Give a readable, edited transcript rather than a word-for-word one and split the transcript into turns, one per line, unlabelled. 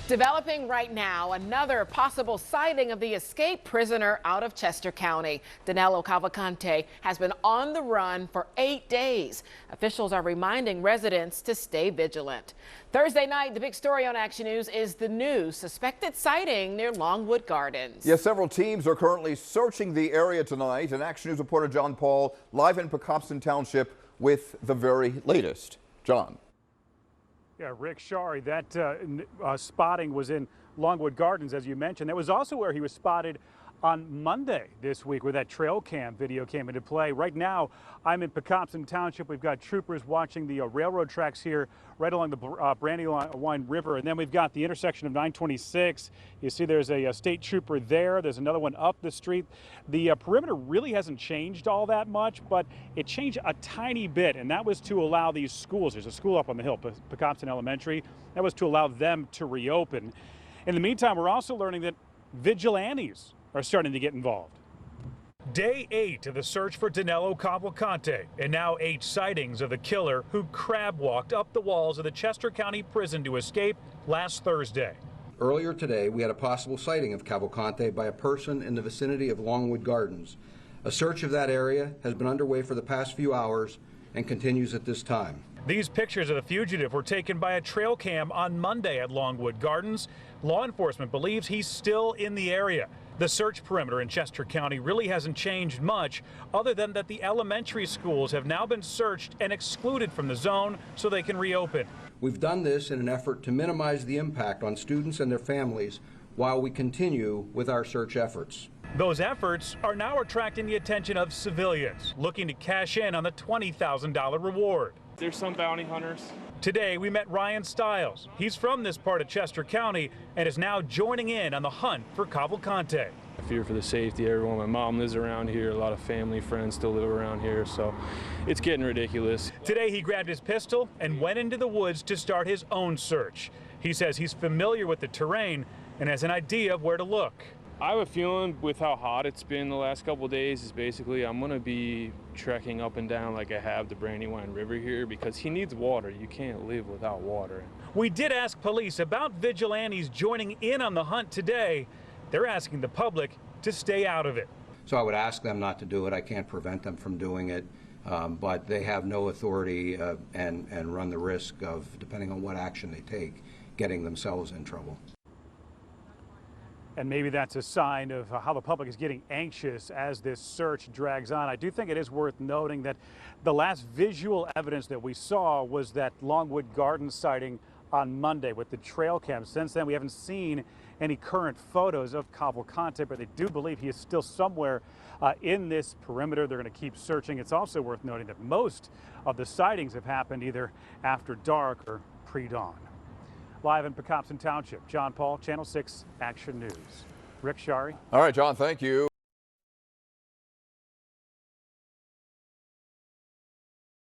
Developing right now, another possible sighting of the escaped prisoner out of Chester County. Danelo Cavalcante has been on the run for 8 days. Officials are reminding residents to stay vigilant. Thursday night, the big story on Action News is the new suspected sighting near Longwood Gardens.
Yes, several teams are currently searching the area tonight, and Action News reporter John Paul live in Pecopson Township with the very latest. John.
Yeah, Rick Shari, that spotting was in Longwood Gardens, as you mentioned. That was also where he was spotted on Monday this week, where that trail cam video came into play. Right now, I'm in Pecopson Township. We've got troopers watching the railroad tracks here right along the Brandywine River. And then we've got the intersection of 926. You see there's a state trooper there. There's another one up the street. The perimeter really hasn't changed all that much, but it changed a tiny bit, and that was to allow these schools. There's a school up on the hill, Pecopson Elementary. That was to allow them to reopen. In the meantime, we're also learning that vigilantes are starting to get involved.
Day 8 of the search for Danelo Cavalcante, and now 8 sightings of the killer who crab walked up the walls of the Chester County prison to escape last Thursday.
Earlier today, we had a possible sighting of Cavalcante by a person in the vicinity of Longwood Gardens. A search of that area has been underway for the past few hours and continues at this time.
These pictures of the fugitive were taken by a trail cam on Monday at Longwood Gardens. Law enforcement believes he's still in the area. The search perimeter in Chester County really hasn't changed much, other than that the elementary schools have now been searched and excluded from the zone so they can reopen.
We've done this in an effort to minimize the impact on students and their families while we continue with our search efforts.
Those efforts are now attracting the attention of civilians looking to cash in on the $20,000 reward.
There's some bounty hunters.
Today we met Ryan Stiles. He's from this part of Chester County and is now joining in on the hunt for Cavalcante.
I fear for the safety of everyone. My mom lives around here. A lot of family, friends still live around here, so it's getting ridiculous.
Today he grabbed his pistol and went into the woods to start his own search. He says he's familiar with the terrain and has an idea of where to look.
I have a feeling with how hot it's been the last couple of days is basically I'm going to be trekking up and down like I have the Brandywine River here because he needs water. You can't live without water.
We did ask police about vigilantes joining in on the hunt today. They're asking the public to stay out of it.
So I would ask them not to do it. I can't prevent them from doing it, but they have no authority and run the risk of, depending on what action they take, getting themselves in trouble.
And maybe that's a sign of how the public is getting anxious as this search drags on. I do think it is worth noting that the last visual evidence that we saw was that Longwood Gardens sighting on Monday with the trail cam. Since then, we haven't seen any current photos of Cavalcante, but they do believe he is still somewhere in this perimeter. They're going to keep searching. It's also worth noting that most of the sightings have happened either after dark or pre-dawn. Live in Pecopson Township, John Paul, Channel 6 Action News. Rick Shari.
All right, John, thank you.